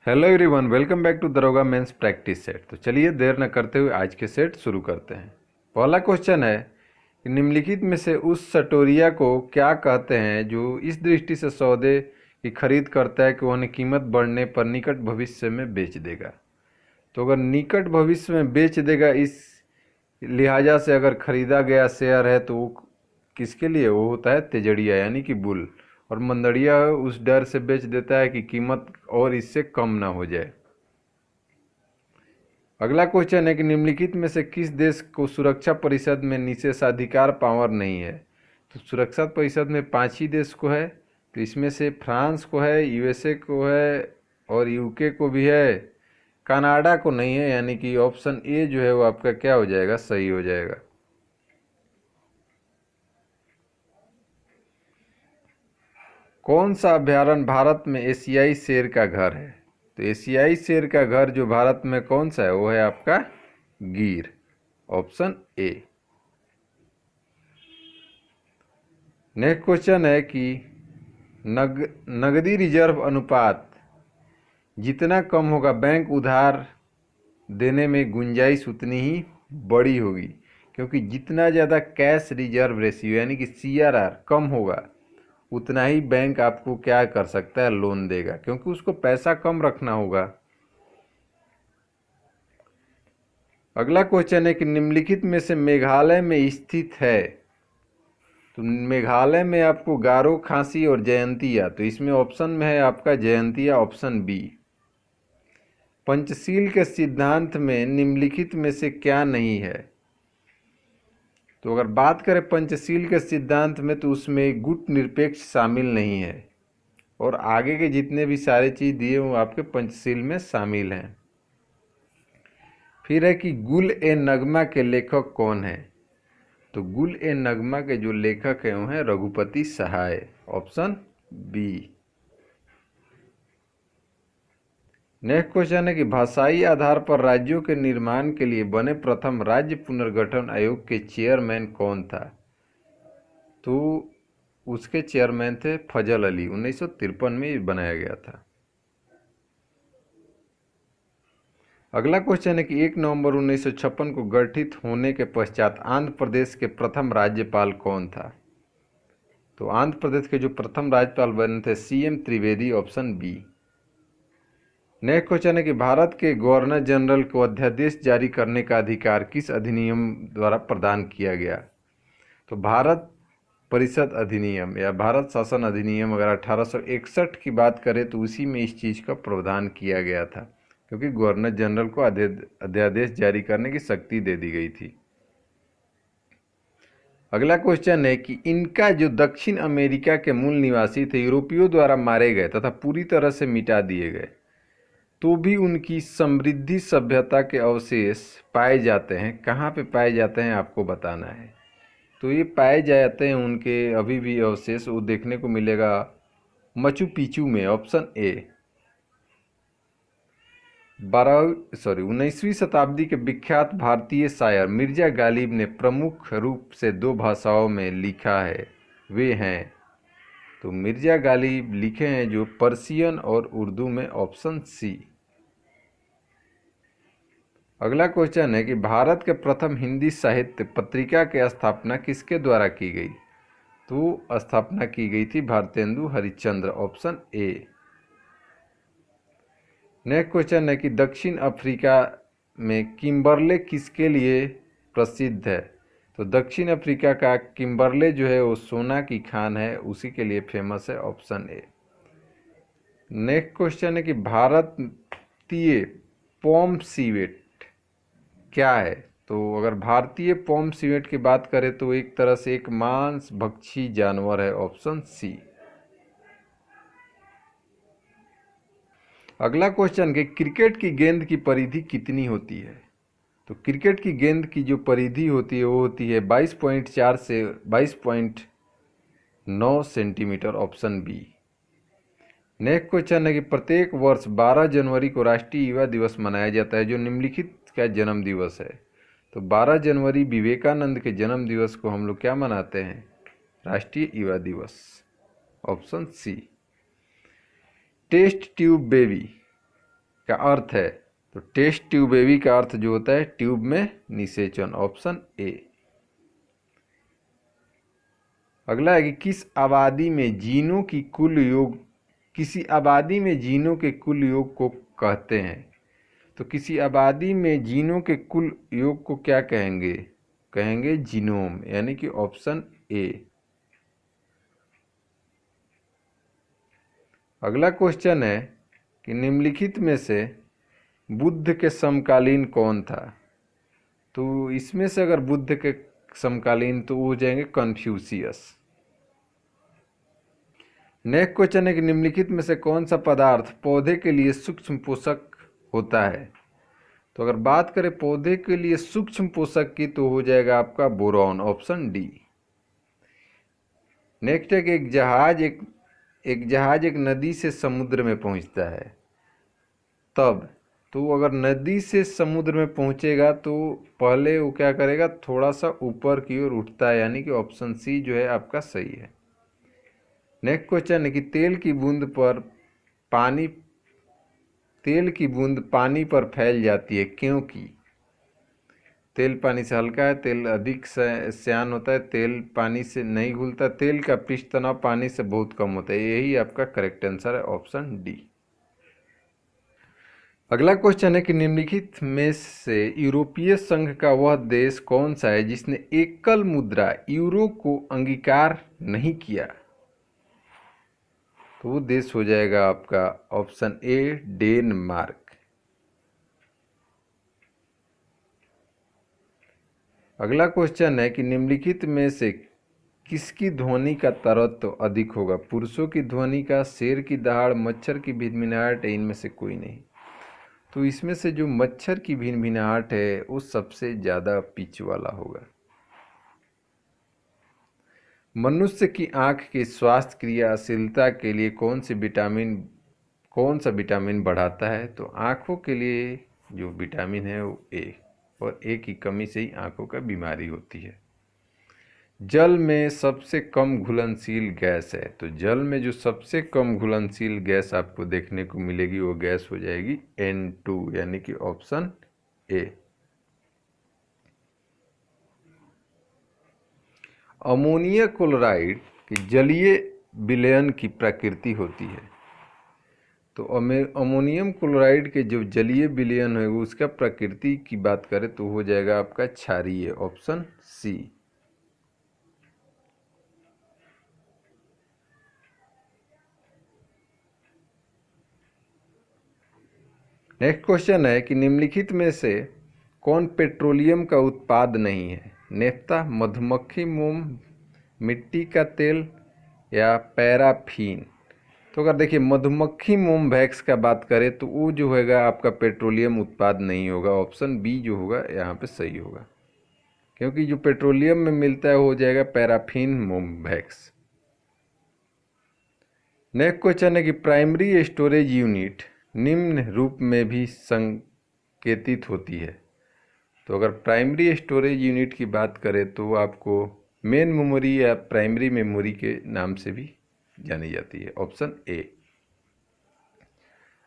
Hello everyone, welcome back to दरोगा mains practice set. तो चलिए देर न करते हुए आज के सेट शुरू करते हैं। पहला क्वेश्चन है कि निम्नलिखित में से उस सटोरिया को क्या कहते हैं जो इस दृष्टि से सौदे की खरीद करता है कि वह उन्हें कीमत बढ़ने पर निकट भविष्य में बेच देगा। तो अगर निकट भविष्य में बेच देगा इस लिहाजा से अगर खरीदा गया शेयर है तो वो किसके लिए वो होता है तेजड़िया यानी कि बुल, और मंदड़िया उस डर से बेच देता है कि कीमत और इससे कम ना हो जाए। अगला क्वेश्चन है कि निम्नलिखित में से किस देश को सुरक्षा परिषद में निषेधाधिकार पावर नहीं है। तो सुरक्षा परिषद में 5 ही देश को है, तो इसमें से फ्रांस को है, यूएसए को है और यूके को भी है, कनाडा को नहीं है, यानी कि ऑप्शन ए जो है वो आपका क्या हो जाएगा, सही हो जाएगा। कौन सा अभयारण्य भारत में एशियाई शेर का घर है। तो एशियाई शेर का घर जो भारत में कौन सा है वो है आपका गिर, ऑप्शन ए। नेक्स्ट क्वेश्चन है कि नगदी रिजर्व अनुपात जितना कम होगा बैंक उधार देने में गुंजाइश उतनी ही बड़ी होगी, क्योंकि जितना ज़्यादा कैश रिजर्व रेशियो यानी कि सीआरआर कम होगा उतना ही बैंक आपको क्या कर सकता है, लोन देगा, क्योंकि उसको पैसा कम रखना होगा। अगला क्वेश्चन है कि निम्नलिखित में से मेघालय में स्थित है। तो मेघालय में आपको गारो, खासी और जयंतिया, तो इसमें ऑप्शन में है आपका जयंतिया, ऑप्शन बी। पंचशील के सिद्धांत में निम्नलिखित में से क्या नहीं है। तो अगर बात करें पंचशील के सिद्धांत में तो उसमें गुट निरपेक्ष शामिल नहीं है, और आगे के जितने भी सारे चीज़ दिए वो आपके पंचशील में शामिल हैं। फिर है कि गुल ए नगमा के लेखक कौन है। तो गुल ए नगमा के जो लेखक हैं वो हैं रघुपति सहाय, ऑप्शन बी। नेक्स्ट क्वेश्चन है कि भाषाई आधार पर राज्यों के निर्माण के लिए बने प्रथम राज्य पुनर्गठन आयोग के चेयरमैन कौन था। तो उसके चेयरमैन थे फजल अली, 1953 में ये बनाया गया था। अगला क्वेश्चन है कि 1 नवंबर 1956 को गठित होने के पश्चात आंध्र प्रदेश के प्रथम राज्यपाल कौन था। तो आंध्र प्रदेश के जो प्रथम राज्यपाल बने थे CM Trivedi, option B. Next question है कि भारत के गवर्नर जनरल को अध्यादेश जारी करने का अधिकार किस अधिनियम द्वारा प्रदान किया गया। तो भारत परिषद अधिनियम या भारत शासन अधिनियम अगर 1861 की बात करें तो उसी में इस चीज़ का प्रावधान किया गया था, क्योंकि गवर्नर जनरल को अध्यादेश जारी करने की शक्ति दे दी गई थी। अगला क्वेश्चन है कि इनका जो दक्षिण अमेरिका के मूल निवासी थे यूरोपियों द्वारा मारे गए तथा पूरी तरह से मिटा दिए गए, तो भी उनकी समृद्धि सभ्यता के अवशेष पाए जाते हैं। कहाँ पे पाए जाते हैं आपको बताना है। तो ये पाए जाते हैं उनके अभी भी अवशेष, वो देखने को मिलेगा मचू पिचू में, ऑप्शन ए। 19वीं शताब्दी के विख्यात भारतीय शायर मिर्जा गालिब ने प्रमुख रूप से 2 भाषाओं में लिखा है, वे हैं। तो मिर्जा गालिब लिखे हैं जो पर्शियन और उर्दू में, ऑप्शन सी। अगला क्वेश्चन है कि भारत के प्रथम हिंदी साहित्य पत्रिका की स्थापना किसके द्वारा की गई। तो स्थापना की गई थी Bharatendu Harishchandra, option A. Next question है कि दक्षिण अफ्रीका में किम्बरले किसके लिए प्रसिद्ध है। तो दक्षिण अफ्रीका का किम्बरले जो है वो सोना की खान है, उसी के लिए फेमस है, ऑप्शन ए। नेक्स्ट क्वेश्चन है कि भारतीय पॉम सीवेट क्या है। तो अगर भारतीय पॉम सीवेट की बात करें तो एक तरह से एक मांस भक्षी जानवर है, ऑप्शन सी। अगला क्वेश्चन कि क्रिकेट की गेंद की परिधि कितनी होती है। तो क्रिकेट की गेंद की जो परिधि होती है वो होती है 22.4 से 22.9 centimetre, option B. Next question है कि प्रत्येक वर्ष 12 जनवरी को राष्ट्रीय युवा दिवस मनाया जाता है, जो निम्नलिखित का जन्म दिवस है। तो 12 जनवरी विवेकानंद के जन्म दिवस को हम लोग क्या मनाते हैं, राष्ट्रीय युवा दिवस, option C. Test tube baby का अर्थ है, तो टेस्ट ट्यूब बेबी का अर्थ जो होता है ट्यूब में निषेचन, ऑप्शन ए। अगला है कि किसी आबादी में जीनों के कुल योग को कहते हैं। तो किसी आबादी में जीनों के कुल योग को क्या कहेंगे? कहेंगे जीनोम, यानी कि ऑप्शन ए। अगला क्वेश्चन है कि निम्नलिखित में से बुद्ध के समकालीन कौन था? तो इसमें से अगर बुद्ध के समकालीन तो वो हो जाएंगे कन्फ्यूशियस। नेक्स्ट क्वेश्चन है कि निम्नलिखित में से कौन सा पदार्थ पौधे के लिए सूक्ष्म पोषक होता है? तो अगर बात करें पौधे के लिए सूक्ष्म पोषक की तो हो जाएगा आपका बोरॉन, ऑप्शन डी। नेक्स्ट है कि एक जहाज एक नदी से समुद्र में पहुंचता है, तब तो अगर नदी से समुद्र में पहुंचेगा तो पहले वो क्या करेगा, थोड़ा सा ऊपर की ओर उठता है, यानी कि ऑप्शन सी जो है आपका सही है। नेक्स्ट क्वेश्चन है कि तेल की बूंद पानी पर फैल जाती है क्योंकि? तेल पानी से हल्का है, तेल अधिक श्यान होता है, तेल पानी से नहीं घुलता, तेल का पृष्ठ तनाव पानी से बहुत कम होता है। यही आपका करेक्ट आंसर है, ऑप्शन डी। अगला क्वेश्चन है कि निम्नलिखित में से यूरोपीय संघ का वह देश कौन सा है जिसने एकल मुद्रा यूरो को अंगीकार नहीं किया? तो वो देश हो जाएगा आपका ऑप्शन ए, डेनमार्क। अगला क्वेश्चन है कि निम्नलिखित में से किसकी ध्वनि का तरत्व अधिक होगा? पुरुषों की ध्वनि का, शेर की दहाड़, मच्छर की भिनभिनाहट, इनमें से कोई नहीं। तो इसमें से जो मच्छर की भिनभिनाहट है वो सबसे ज़्यादा पिच वाला होगा। मनुष्य की आंख की स्वास्थ्य क्रियाशीलता के लिए कौन सा विटामिन बढ़ाता है? तो आंखों के लिए जो विटामिन है वो ए, और ए की कमी से ही आंखों का बीमारी होती है। जल में सबसे कम घुलनशील गैस है, तो जल में जो सबसे कम घुलनशील गैस आपको देखने को मिलेगी वो गैस हो जाएगी N2, यानी कि ऑप्शन ए। अमोनिया क्लोराइड की जलीय विलयन की प्रकृति होती है। तो अमोनियम क्लोराइड के जो जलीय विलयन है उसका प्रकृति की बात करें तो हो जाएगा आपका क्षारीय, ऑप्शन सी। नेक्स्ट क्वेश्चन है कि निम्नलिखित में से कौन पेट्रोलियम का उत्पाद नहीं है? नेफ्ता, मधुमक्खी मोम, मिट्टी का तेल या पैराफिन? तो अगर देखिए मधुमक्खी मोम वैक्स का बात करें तो वो जो होगा आपका पेट्रोलियम उत्पाद नहीं होगा, ऑप्शन बी जो होगा यहाँ पे सही होगा, क्योंकि जो पेट्रोलियम में मिलता है हो जाएगा पैराफिन मोम वैक्स। नेक्स्ट क्वेश्चन है कि प्राइमरी स्टोरेज यूनिट निम्न रूप में भी संकेतित होती है। तो अगर प्राइमरी स्टोरेज यूनिट की बात करें तो आपको मेन मेमोरी या प्राइमरी मेमोरी के नाम से भी जानी जाती है, ऑप्शन ए।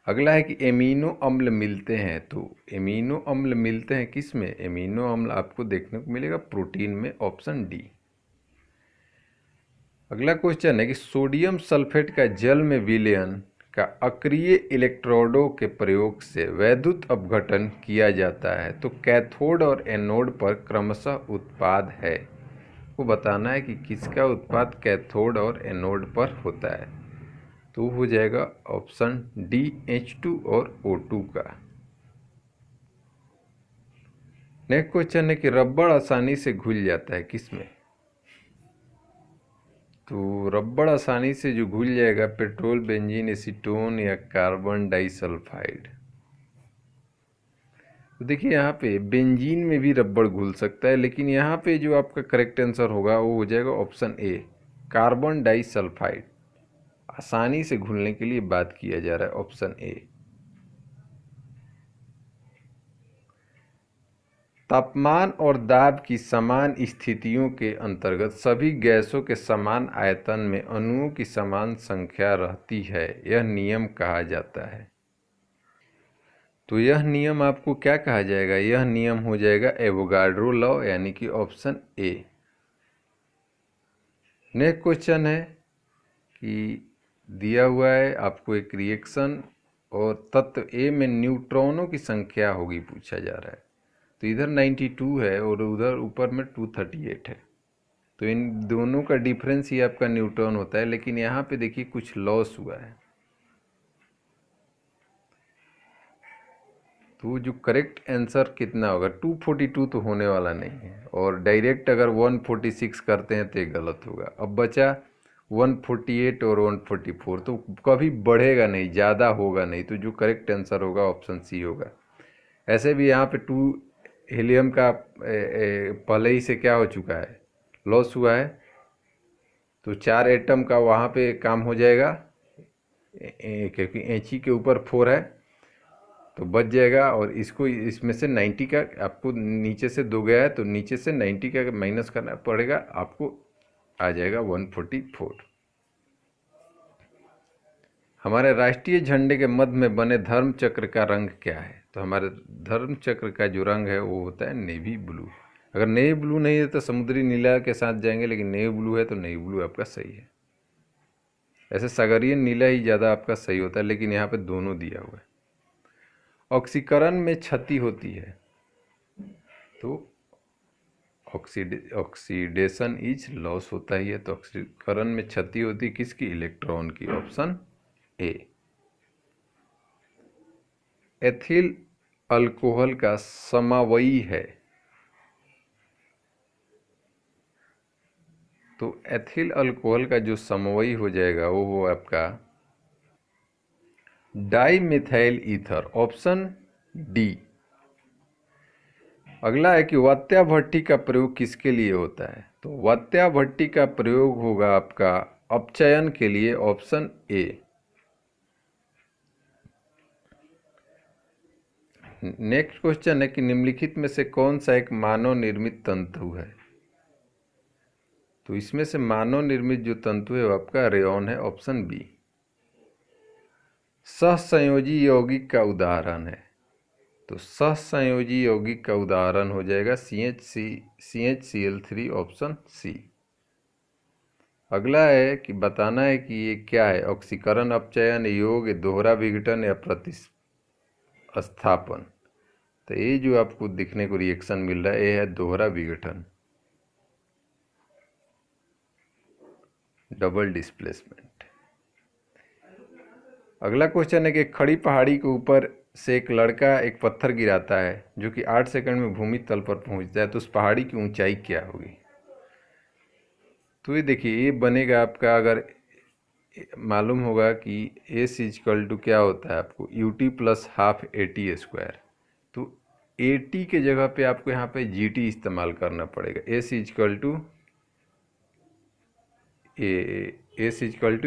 अगला है कि एमिनो अम्ल मिलते हैं, तो एमिनो अम्ल मिलते हैं किस में? एमिनो अम्ल आपको देखने को मिलेगा प्रोटीन में, ऑप्शन डी। अगला क्वेश्चन है कि सोडियम सल्फेट का जल में विलयन का अक्रिय इलेक्ट्रोडों के प्रयोग से वैद्युत अपघटन किया जाता है, तो कैथोड और एनोड पर क्रमशः उत्पाद है। को बताना है कि किसका उत्पाद कैथोड और एनोड पर होता है, तो हो जाएगा ऑप्शन डी, H2 और O2 का। नेक्स्ट क्वेश्चन है कि रबड़ आसानी से घुल जाता है किसमें? तो रबड़ आसानी से जो घुल जाएगा पेट्रोल, बेंजीन, एसीटोन या कार्बन डाइसल्फाइड। तो देखिए यहाँ पे बेंजीन में भी रबड़ घुल सकता है, लेकिन यहाँ पे जो आपका करेक्ट आंसर होगा वो हो जाएगा ऑप्शन ए, कार्बन डाइसल्फाइड। आसानी से घुलने के लिए बात किया जा रहा है, ऑप्शन ए। तापमान और दाब की समान स्थितियों के अंतर्गत सभी गैसों के समान आयतन में अणुओं की समान संख्या रहती है, यह नियम कहा जाता है। तो यह नियम आपको क्या कहा जाएगा, यह नियम हो जाएगा एवोगाड्रो लॉ, यानी कि ऑप्शन ए। नेक्स्ट क्वेश्चन है कि दिया हुआ है आपको एक रिएक्शन और तत्व ए में न्यूट्रॉनों की संख्या होगी पूछा जा रहा है। तो इधर 92 है और उधर ऊपर में 238 है, तो इन दोनों का डिफरेंस ही आपका न्यूट्रॉन होता है। लेकिन यहाँ पे देखिए कुछ लॉस हुआ है, तो जो करेक्ट आंसर कितना होगा, 242 तो होने वाला नहीं है, और डायरेक्ट अगर 146 करते हैं तो ये गलत होगा। अब बचा 148 और 144, तो कभी बढ़ेगा नहीं, ज़्यादा होगा नहीं, तो जो करेक्ट आंसर होगा ऑप्शन सी होगा। ऐसे भी यहाँ पे 2 हीलियम का पहले ही से क्या हो चुका है, लॉस हुआ है, तो 4 एटम का वहाँ पे काम हो जाएगा, क्योंकि एच के ऊपर 4 है तो बच जाएगा। और इसको इसमें से 90 का आपको नीचे से 2 गया है, तो नीचे से 90 का माइनस करना पड़ेगा, आपको आ जाएगा 144। हमारे राष्ट्रीय झंडे के मध्य में बने धर्म चक्र का रंग क्या है, तो हमारे धर्म चक्र का जो रंग है वो होता है नेवी ब्लू। अगर नेवी ब्लू नहीं है तो समुद्री नीला के साथ जाएंगे, लेकिन नेवी ब्लू है तो नेवी ब्लू आपका सही है। ऐसे सागरीय नीला ही ज़्यादा आपका सही होता है, लेकिन यहाँ पे दोनों दिया हुआ है। ऑक्सीकरण में क्षति होती है, तो ऑक्सीडेशन इज लॉस होता ही है, तो ऑक्सीकरण में क्षति होती है किसकी, इलेक्ट्रॉन की, ऑप्शन ए। एथिल अल्कोहल का समवयी है, तो एथिल अल्कोहल का जो समवयी हो जाएगा वो हो आपका डाइमिथाइल ईथर, ऑप्शन डी। अगला है कि वात्या भट्टी का प्रयोग किसके लिए होता है, तो वात्या भट्टी का प्रयोग होगा आपका अपचयन के लिए, ऑप्शन ए। नेक्स्ट क्वेश्चन है कि निम्नलिखित में से कौन सा एक मानव निर्मित तंतु है, तो इसमें से मानव निर्मित जो तंतु है वो आपका रेयॉन है, ऑप्शन बी। सहसंयोजी यौगिक का उदाहरण है, तो सहसंयोजी यौगिक का उदाहरण हो जाएगा CHCl3, ऑप्शन सी। अगला है कि बताना है कि ये क्या है, ऑक्सीकरण, अपचयन, योग, दोहरा विघटन या प्रतिस्थापन। तो ये जो आपको दिखने को रिएक्शन मिल रहा है ये है दोहरा विघटन, डबल डिस्प्लेसमेंट। अगला क्वेश्चन है कि खड़ी पहाड़ी के ऊपर से एक लड़का एक पत्थर गिराता है जो कि 8 सेकंड में भूमि तल पर पहुंचता है, तो उस पहाड़ी की ऊंचाई क्या होगी। तो ये देखिए ये बनेगा आपका, अगर मालूम होगा कि एस इजकल टू क्या होता है आपको, UT plus half AT square, तो AT के जगह पे आपको यहाँ पे GT इस्तेमाल करना पड़ेगा। S is equal to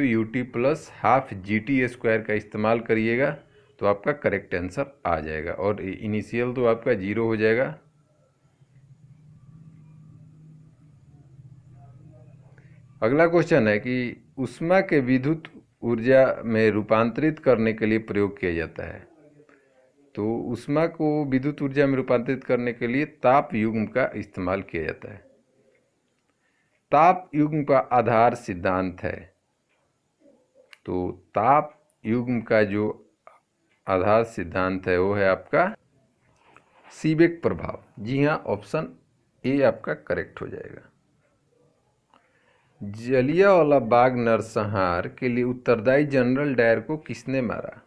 UT plus half GT square का इस्तेमाल करिएगा तो आपका करेक्ट आंसर आ जाएगा, और इनिशियल तो आपका 0 हो जाएगा। अगला क्वेश्चन है कि ऊष्मा के विद्युत ऊर्जा में रूपांतरित करने के लिए प्रयोग किया जाता है, तो ऊष्मा को विद्युत ऊर्जा में रूपांतरित करने के लिए ताप युग्म का इस्तेमाल किया जाता है। ताप युग्म का आधार सिद्धांत है, तो ताप युग्म का जो आधार सिद्धांत है वो है आपका सीबेक प्रभाव। जी हाँ, ऑप्शन ए आपका करेक्ट हो जाएगा। जलियांवाला बाग नरसंहार के लिए उत्तरदायी जनरल डायर को किसने मारा,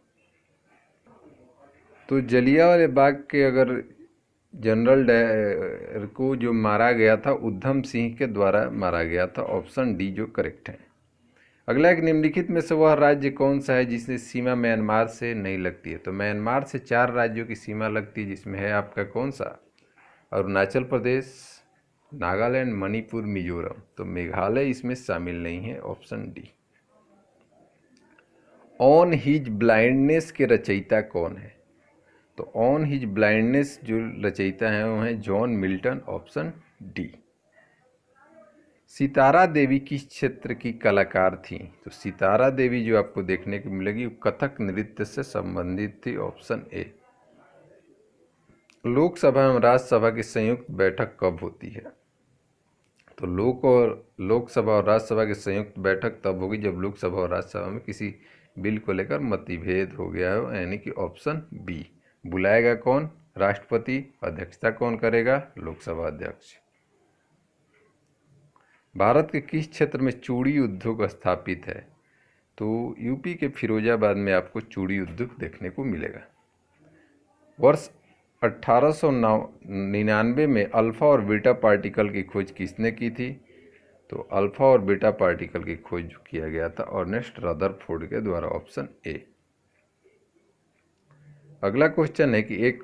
तो जलियांवाले बाग के अगर जनरल डायर को जो मारा गया था उधम सिंह के द्वारा मारा गया था, ऑप्शन डी जो करेक्ट है। अगला एक निम्नलिखित में से वह राज्य कौन सा है जिसकी सीमा म्यांमार से नहीं लगती है, तो म्यांमार से 4 राज्यों की सीमा लगती है, जिसमें है आपका कौन सा, अरुणाचल प्रदेश, नागालैंड, मणिपुर, मिजोरम, तो मेघालय इसमें शामिल नहीं है, option D. On his blindness के रचयिता कौन है, तो ऑन हिज ब्लाइंडनेस जो रचयिता हैं वो हैं John Milton, option D. Sitara Devi किस क्षेत्र की कलाकार थी, तो सितारा देवी जो आपको देखने को मिलेगी वो कथक नृत्य से संबंधित थी, ऑप्शन ए। लोकसभा एवं राज्यसभा की संयुक्त बैठक कब होती है? तो लोकसभा और राज्यसभा की संयुक्त बैठक तब होगी जब लोकसभा और राज्यसभा में किसी बिल को लेकर मतभेद हो गया हो, यानी कि ऑप्शन बी। बुलाएगा कौन? राष्ट्रपति। अध्यक्षता कौन करेगा? लोकसभा अध्यक्ष। भारत के किस क्षेत्र में चूड़ी उद्योग स्थापित है? तो यूपी के फिरोजाबाद में आपको चूड़ी उद्योग देखने को मिलेगा। वर्ष 1899 में अल्फा और बीटा पार्टिकल की खोज किसने की थी? तो अल्फा और बीटा पार्टिकल की खोज जो किया गया था अर्नेस्ट रदरफोर्ड के द्वारा, ऑप्शन ए। अगला क्वेश्चन है कि एक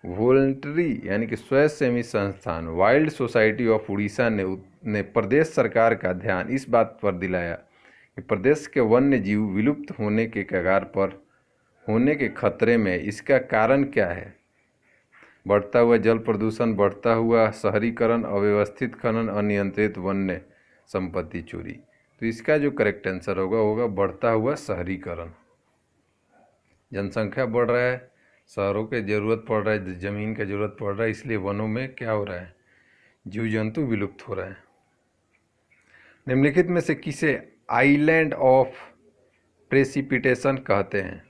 वॉलंटरी यानी कि स्वयंसेवी संस्थान वाइल्ड सोसाइटी ऑफ उड़ीसा ने प्रदेश सरकार का ध्यान इस बात पर दिलाया कि प्रदेश के वन्य जीव विलुप्त होने के कगार पर होने के खतरे में। इसका कारण क्या है? बढ़ता हुआ जल प्रदूषण, बढ़ता हुआ शहरीकरण, अव्यवस्थित खनन, अनियंत्रित वन्य संपत्ति चोरी। तो इसका जो करेक्ट आंसर होगा बढ़ता हुआ शहरीकरण। जनसंख्या बढ़ रहा है, शहरों की ज़रूरत पड़ रहा है, ज़मीन की ज़रूरत पड़ रहा है, इसलिए वनों में क्या हो रहा है? जीव जंतु विलुप्त हो रहे हैं। निम्नलिखित में से किसे आइलैंड ऑफ प्रेसिपिटेशन कहते हैं?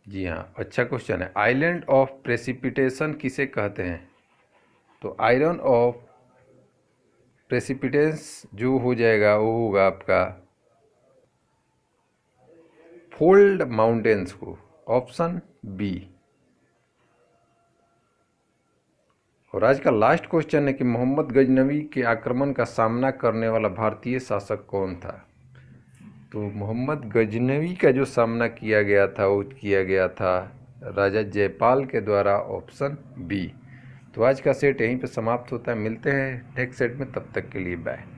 जी हाँ, अच्छा क्वेश्चन है। आइलैंड ऑफ प्रेसिपिटेशन किसे कहते हैं? तो आइलैंड ऑफ प्रेसिपिटेंस जो हो जाएगा वो होगा आपका फोल्ड माउंटेन्स को, ऑप्शन बी। और आज का लास्ट क्वेश्चन है कि मोहम्मद गजनवी के आक्रमण का सामना करने वाला भारतीय शासक कौन था? तो मोहम्मद गजनवी का जो सामना किया गया था वो किया गया था राजा जयपाल के द्वारा, ऑप्शन बी। तो आज का सेट यहीं पे समाप्त होता है। मिलते हैं नेक्स्ट सेट में, तब तक के लिए बाय।